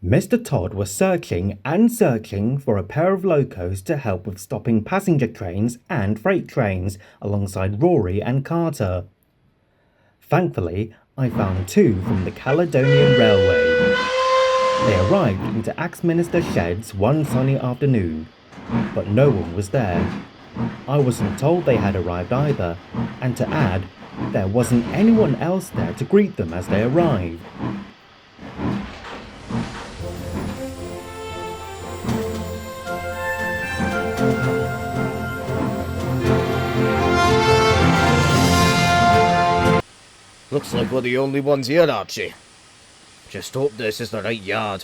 Mr. Todd was searching and searching for a pair of locos to help with stopping passenger trains and freight trains alongside Rory and Carter. Thankfully, I found two from the Caledonian Railway. They arrived into Axminster sheds one sunny afternoon, but no one was there. I wasn't told they had arrived either, and to add, there wasn't anyone else there to greet them as they arrived. Looks like we're the only ones here, Archie. Just hope this is the right yard.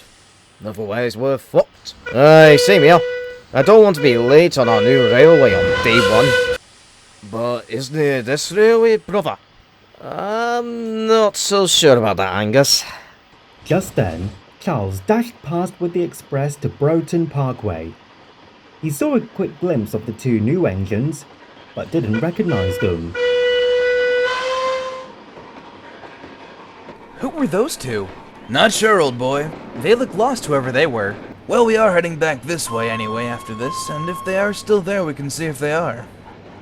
Otherwise we're fucked. Aye, same here. I don't want to be late on our new railway on day one. But isn't it this railway, brother? I'm not so sure about that, Angus. Just then, Charles dashed past with the express to Broughton Parkway. He saw a quick glimpse of the two new engines, but didn't recognise them. Who were those two? Not sure, old boy. They look lost, whoever they were. Well, we are heading back this way anyway after this, and if they are still there, we can see if they are.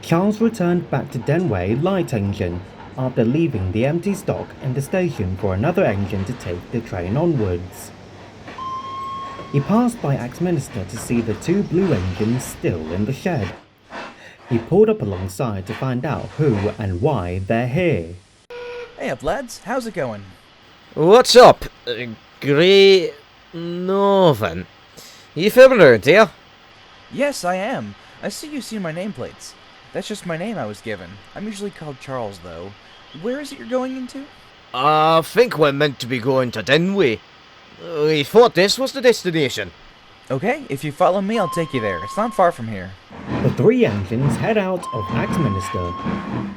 Charles returned back to Denway Light Engine after leaving the empty stock in the station for another engine to take the train onwards. He passed by Axminster to see the two blue engines still in the shed. He pulled up alongside to find out who and why they're here. Hey up, lads. How's it going? What's up, Grey Northern? You familiar, dear? Yes, I am. I see you see my nameplates. That's just my name I was given. I'm usually called Charles, though. Where is it you're going into? I think we're meant to be going to Denway. We thought this was the destination. Okay, if you follow me, I'll take you there. It's not far from here. The three engines head out of Axminster.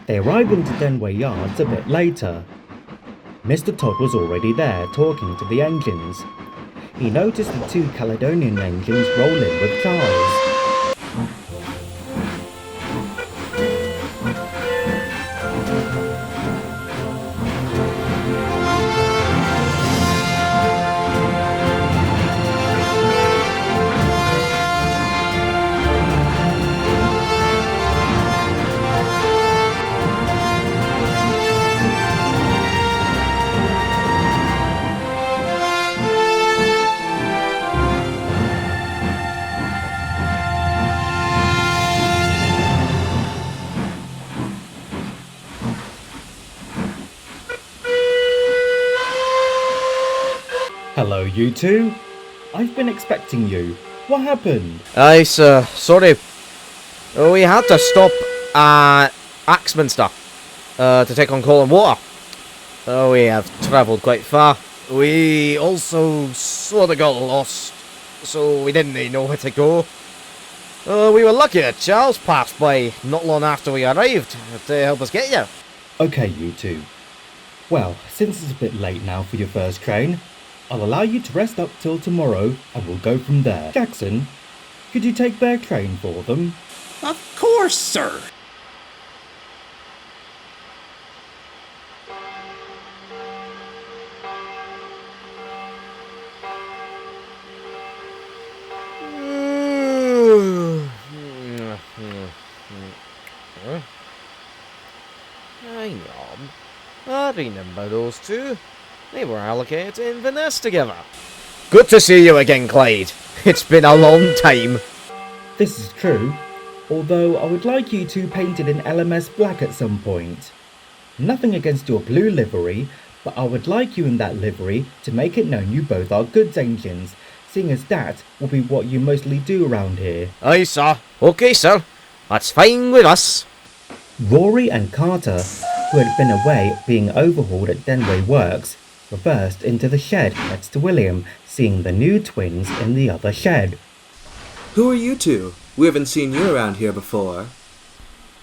They arrive into Denway Yards a bit later. Mr. Todd was already there talking to the engines. He noticed the two Caledonian engines roll in with Charles. Hello, you two. I've been expecting you. What happened? Aye, sir. Sorry. We had to stop at Axminster to take on coal and water. We have travelled quite far. We also sort of got lost, so we didn't know where to go. We were lucky that Charles passed by not long after we arrived to help us get here. Okay, you two. Well, since it's a bit late now for your first train, I'll allow you to rest up till tomorrow and we'll go from there. Jackson, could you take their train for them? Of course, sir. Hang on. I remember those two. They were allocated in Venice together. Good to see you again, Clyde. It's been a long time. This is true, although I would like you two painted in LMS black at some point. Nothing against your blue livery, but I would like you in that livery to make it known you both are goods engines, seeing as that will be what you mostly do around here. Aye, sir. Okay, sir. That's fine with us. Rory and Carter, who had been away being overhauled at Denway Works, reversed into the shed next to William, seeing the new twins in the other shed. Who are you two? We haven't seen you around here before.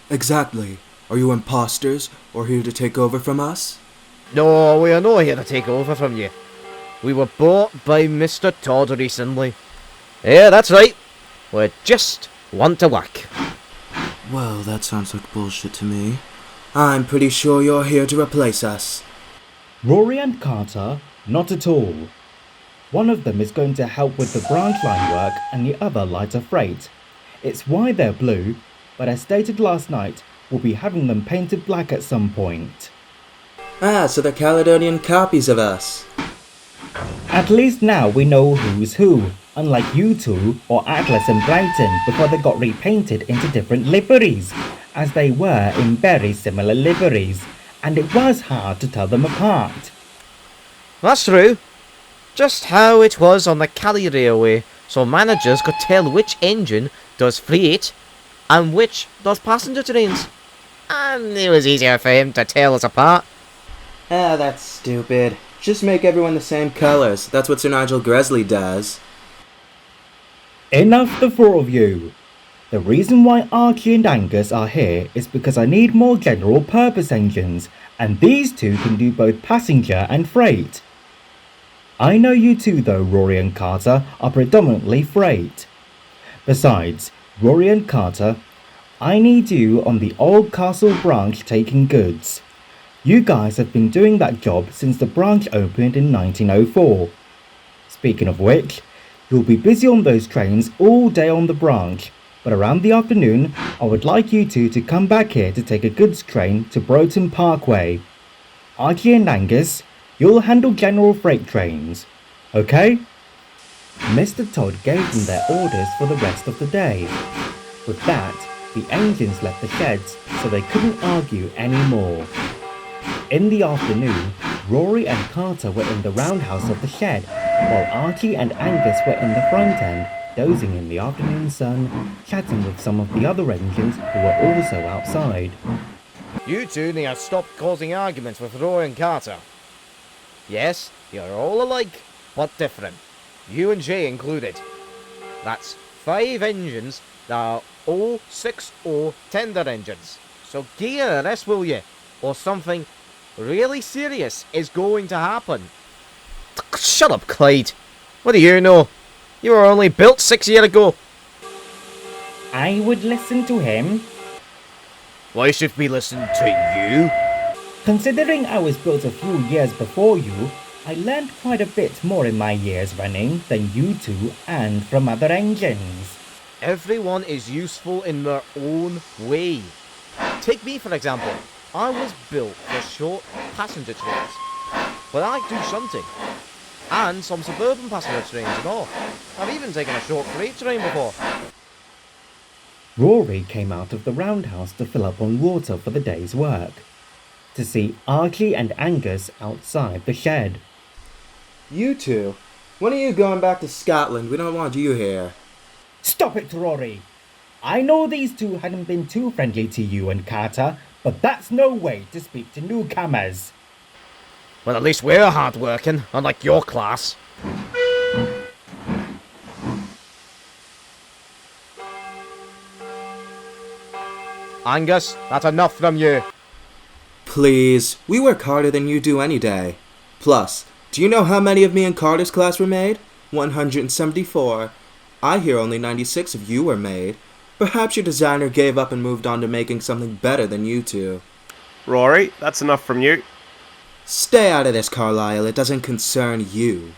Exactly. Are you imposters, or here to take over from us? No, we are not here to take over from you. We were bought by Mr. Todd recently. Yeah, that's right. We just want to work. Well, that sounds like bullshit to me. I'm pretty sure you're here to replace us. Rory and Carter, not at all. One of them is going to help with the branch line work and the other lighter freight. It's why they're blue, but as stated last night, we'll be having them painted black at some point. Ah, so they're Caledonian copies of us. At least now we know who's who, unlike you two or Atlas and Brighton before they got repainted into different liveries, as they were in very similar liveries, and it was hard to tell them apart. That's true. Just how it was on the Cali Railway, so managers could tell which engine does freight and which does passenger trains. And it was easier for him to tell us apart. Ah, that's stupid. Just make everyone the same colours. That's what Sir Nigel Gresley does. Enough the four of you. The reason why Archie and Angus are here is because I need more general purpose engines, and these two can do both passenger and freight. I know you two though, Rory and Carter, are predominantly freight. Besides, Rory and Carter, I need you on the Old Castle branch taking goods. You guys have been doing that job since the branch opened in 1904. Speaking of which, you'll be busy on those trains all day on the branch, but around the afternoon, I would like you two to come back here to take a goods train to Broughton Parkway. Archie and Angus, you'll handle general freight trains, okay? Mr. Todd gave them their orders for the rest of the day. With that, the engines left the sheds so they couldn't argue anymore. In the afternoon, Rory and Carter were in the roundhouse of the shed, while Archie and Angus were in the front end, dozing in the afternoon sun, chatting with some of the other engines who were also outside. You two need to stop causing arguments with Rory and Carter. Yes, you're all alike, but different. You and Jay included. That's 5 engines that are all 6.0 tender engines. So gear this, will you? Or something really serious is going to happen. Shut up, Clyde. What do you know? You were only built 6 years ago. I would listen to him. Why should we listen to you? Considering I was built a few years before you, I learned quite a bit more in my years running than you two and from other engines. Everyone is useful in their own way. Take me for example. I was built for short passenger trains, but I do shunting. And some suburban passenger trains and all. I've even taken a short freight train before. Rory came out of the roundhouse to fill up on water for the day's work, to see Archie and Angus outside the shed. You two, when are you going back to Scotland? We don't want you here. Stop it, Rory! I know these two hadn't been too friendly to you and Carter, but that's no way to speak to newcomers. Well, at least we're hard-working, unlike your class. Angus, that's enough from you. Please, we work harder than you do any day. Plus, do you know how many of me in Carter's class were made? 174. I hear only 96 of you were made. Perhaps your designer gave up and moved on to making something better than you two. Rory, that's enough from you. Stay out of this, Carlisle. It doesn't concern you.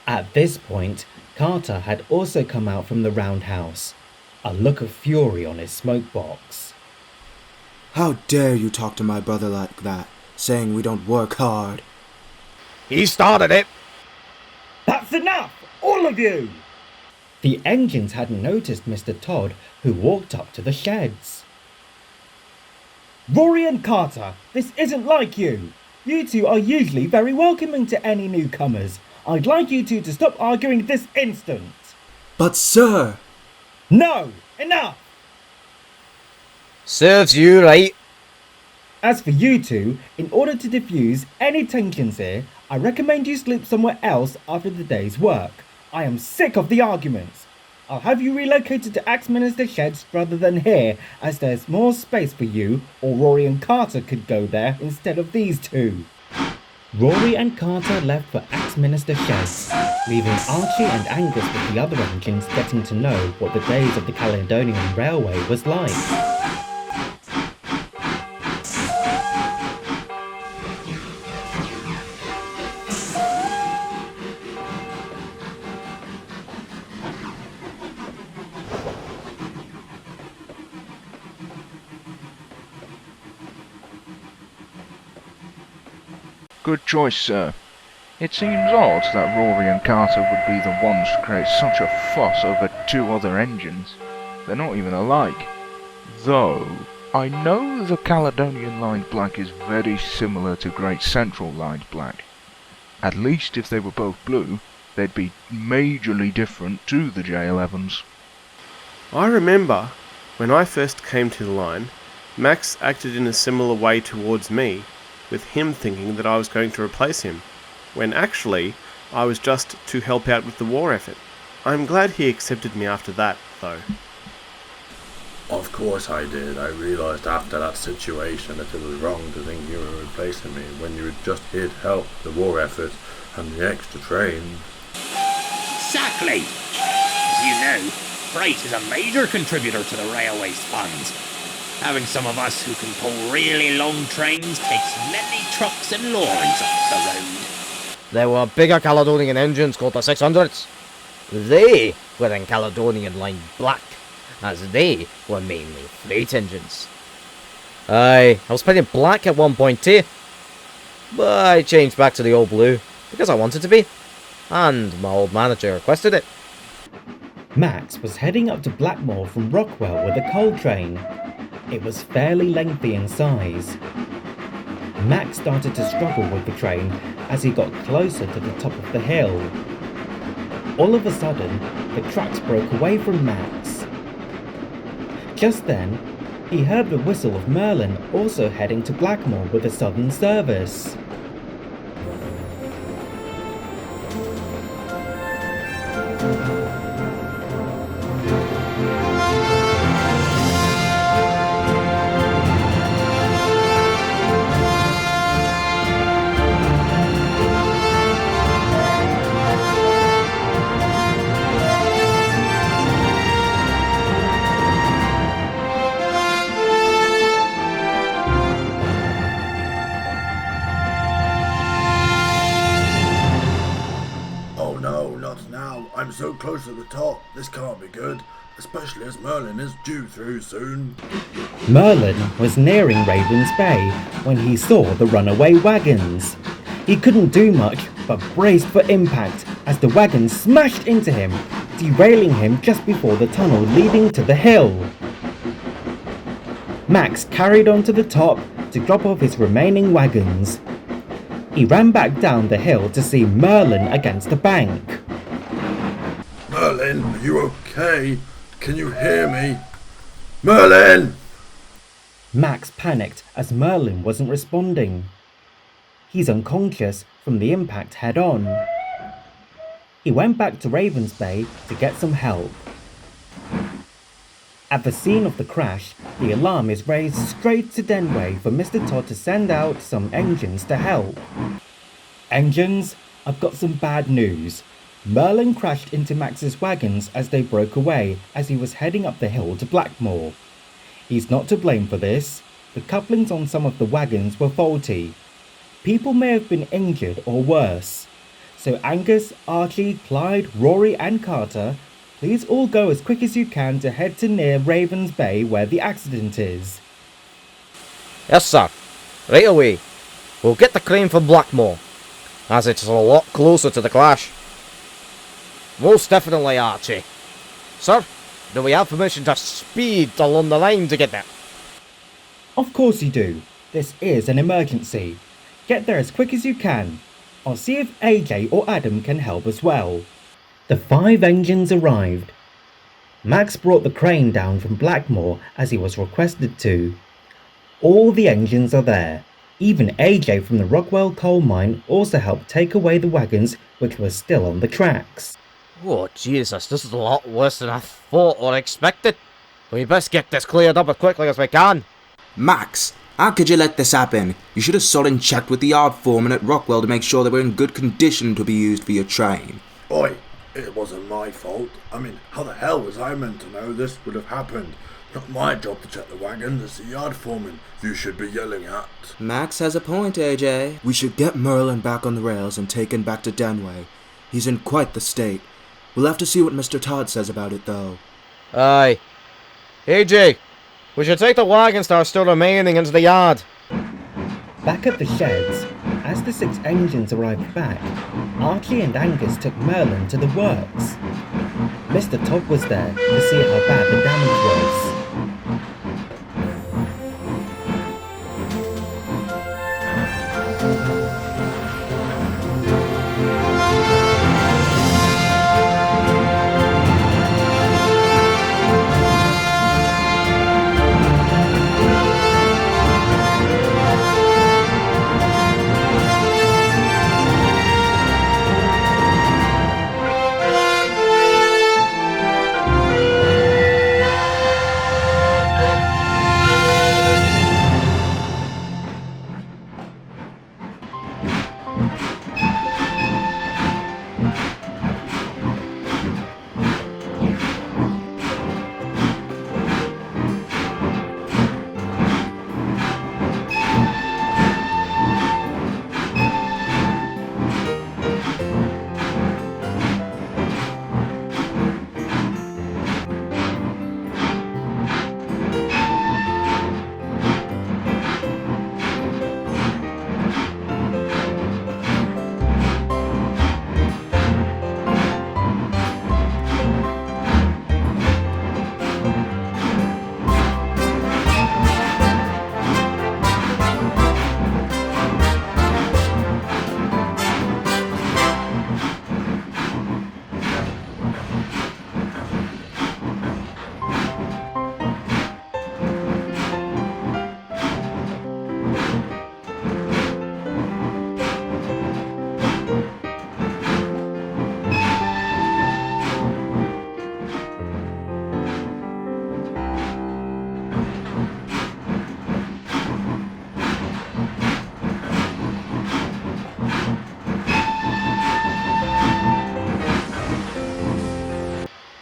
At this point, Carter had also come out from the roundhouse, a look of fury on his smoke box. How dare you talk to my brother like that, saying we don't work hard? He started it. That's enough! All of you! The engines hadn't noticed Mr. Todd, who walked up to the sheds. Rory and Carter, this isn't like you. You two are usually very welcoming to any newcomers. I'd like you two to stop arguing this instant. But sir! No! Enough! Serves you right. As for you two, in order to diffuse any tensions here, I recommend you sleep somewhere else after the day's work. I am sick of the arguments. I'll have you relocated to Axminster Sheds rather than here, as there's more space for you, or Rory and Carter could go there instead of these two. Rory and Carter left for Axminster Sheds, leaving Archie and Angus with the other engines getting to know what the days of the Caledonian Railway was like. Good choice, sir. It seems odd that Rory and Carter would be the ones to create such a fuss over two other engines. They're not even alike. Though, I know the Caledonian lined black is very similar to Great Central lined black. At least if they were both blue, they'd be majorly different to the J11s. I remember when I first came to the line, Max acted in a similar way towards me, with him thinking that I was going to replace him, when actually I was just to help out with the war effort. I'm glad he accepted me after that, though. Of course I did. I realised after that situation that it was wrong to think you were replacing me when you were just here to help the war effort and the extra trains. Exactly. As you know, freight is a major contributor to the railway's funds. Having some of us who can pull really long trains takes many trucks and lorries off the road. There were bigger Caledonian engines called the 600s. They were in Caledonian lined black, as they were mainly freight engines. I was painted black at one point too, but I changed back to the old blue because I wanted to be, and my old manager requested it. Max was heading up to Blackmore from Rockwell with a coal train. It was fairly lengthy in size. Max started to struggle with the train as he got closer to the top of the hill. All of a sudden, the tracks broke away from Max. Just then, he heard the whistle of Merlin also heading to Blackmore with a sudden service. I'm so close to the top, this can't be good, especially as Merlin is due through soon. Merlin was nearing Raven's Bay when he saw the runaway wagons. He couldn't do much but braced for impact as the wagons smashed into him, derailing him just before the tunnel leading to the hill. Max carried on to the top to drop off his remaining wagons. He ran back down the hill to see Merlin against the bank. Merlin, are you okay? Can you hear me? Merlin! Max panicked as Merlin wasn't responding. He's unconscious from the impact head-on. He went back to Raven's Bay to get some help. At the scene of the crash, the alarm is raised straight to Denway for Mr. Todd to send out some engines to help. Engines, I've got some bad news. Merlin crashed into Max's wagons as they broke away as he was heading up the hill to Blackmore. He's not to blame for this. The couplings on some of the wagons were faulty. People may have been injured or worse. So Angus, Archie, Clyde, Rory and Carter, please all go as quick as you can to head to near Raven's Bay where the accident is. Yes, sir. Right away. We'll get the crane from Blackmore, as it's a lot closer to the clash. Most definitely, Archie. Sir, do we have permission to speed along the line to get there? Of course you do. This is an emergency. Get there as quick as you can. I'll see if AJ or Adam can help as well. The 5 engines arrived. Max brought the crane down from Blackmore as he was requested to. All the engines are there. Even AJ from the Rockwell coal mine also helped take away the wagons which were still on the tracks. Oh, Jesus, this is a lot worse than I thought or expected. We best get this cleared up as quickly as we can. Max, how could you let this happen? You should have sought and checked with the yard foreman at Rockwell to make sure they were in good condition to be used for your train. Oi, it wasn't my fault. I mean, how the hell was I meant to know this would have happened? Not my job to check the wagons, it's the yard foreman you should be yelling at. Max has a point, AJ. We should get Merlin back on the rails and take him back to Denway. He's in quite the state. We'll have to see what Mr. Todd says about it, though. Aye. AJ, we should take the wagons that are still remaining into the yard. Back at the sheds, As the 6 engines arrived back, Archie and Angus took Merlin to the works. Mr. Todd was there to see how bad the damage was.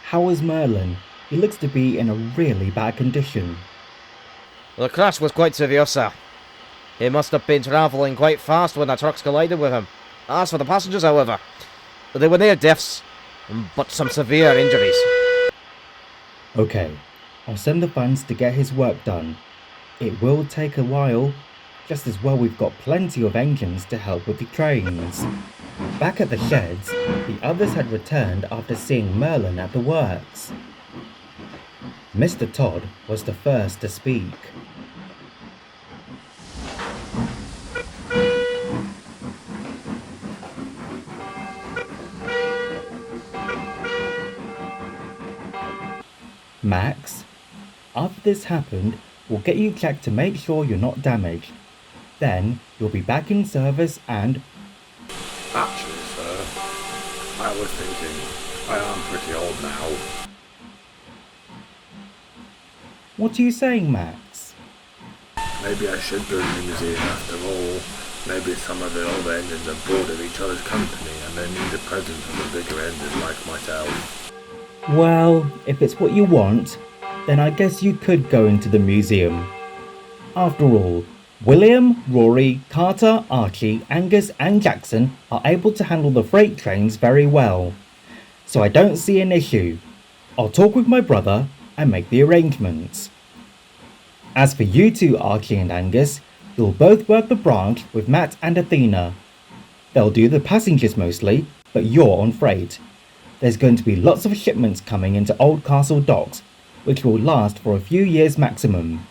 How is Merlin? He looks to be in a really bad condition. The crash was quite severe, sir. He must have been travelling quite fast when the trucks collided with him. As for the passengers, however, they were near deaths, but some severe injuries. Okay, I'll send the funds to get his work done. It will take a while. Just as well we've got plenty of engines to help with the trains. Back at the sheds, the others had returned after seeing Merlin at the works. Mr. Todd was the first to speak. Max, after this happened, we'll get you checked to make sure you're not damaged. Then you'll be back in service and... Actually, sir, I was thinking, I am pretty old now. What are you saying, Max? Maybe I should build a museum after all. Maybe some of the older engines are bored of each other's company and they need a present of a bigger engine like myself. Well, if it's what you want, then I guess you could go into the museum. After all, William, Rory, Carter, Archie, Angus and Jackson are able to handle the freight trains very well. So I don't see an issue. I'll talk with my brother and make the arrangements. As for you two, Archie and Angus, you'll both work the branch with Matt and Athena. They'll do the passengers mostly, but you're on freight. There's going to be lots of shipments coming into Oldcastle docks, which will last for a few years maximum.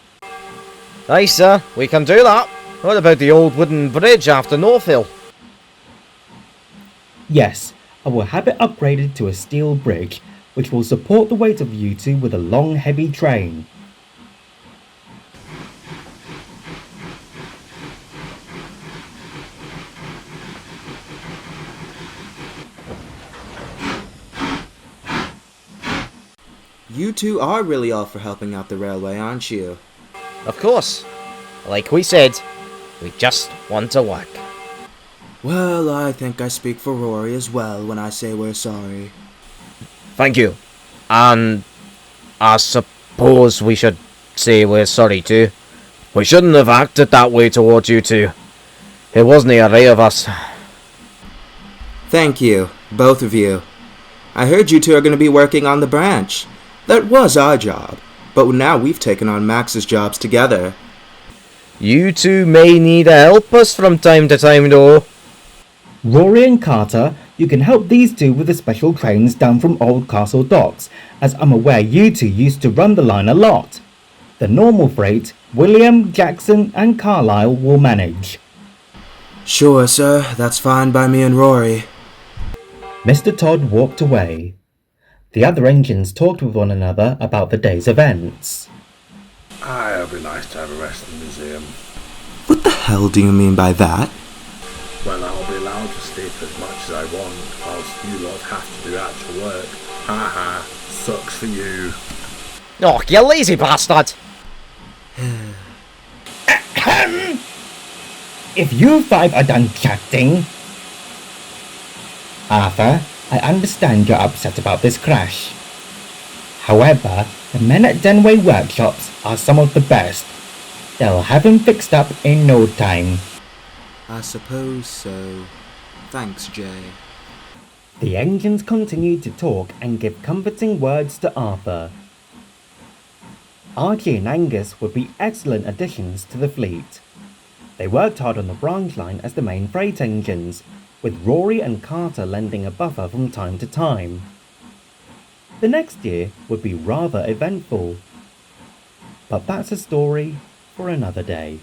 Aye, sir, we can do that. What about the old wooden bridge after North Hill? Yes, I will have it upgraded to a steel bridge, which will support the weight of you two with a long, heavy train. You two are really all for helping out the railway, aren't you? Of course. Like we said, we just want to work. Well, I think I speak for Rory as well when I say we're sorry. Thank you. And I suppose we should say we're sorry too. We shouldn't have acted that way towards you two. It wasn't the array of us. Thank you, both of you. I heard you two are going to be working on the branch. That was our job, but now we've taken on Max's jobs together. You two may need to help us from time to time, though. Rory and Carter, you can help these two with the special trains down from Old Castle Docks, as I'm aware you two used to run the line a lot. The normal freight, William, Jackson and Carlisle will manage. Sure, sir. That's fine by me and Rory. Mr. Todd walked away. The other engines talked with one another about the day's events. It'll be nice to have a rest in the museum. What the hell do you mean by that? Well, I'll be allowed to sleep as much as I want, whilst you lot have to do actual work. Haha, sucks for you. Oh, you lazy bastard! If you five are done chatting... Arthur, I understand you're upset about this crash. However, the men at Denway Workshops are some of the best. They'll have him fixed up in no time. I suppose so. Thanks, Jay. The engines continued to talk and give comforting words to Arthur. Archie and Angus would be excellent additions to the fleet. They worked hard on the branch line as the main freight engines, with Rory and Carter lending a buffer from time to time. The next year would be rather eventful. But that's a story for another day.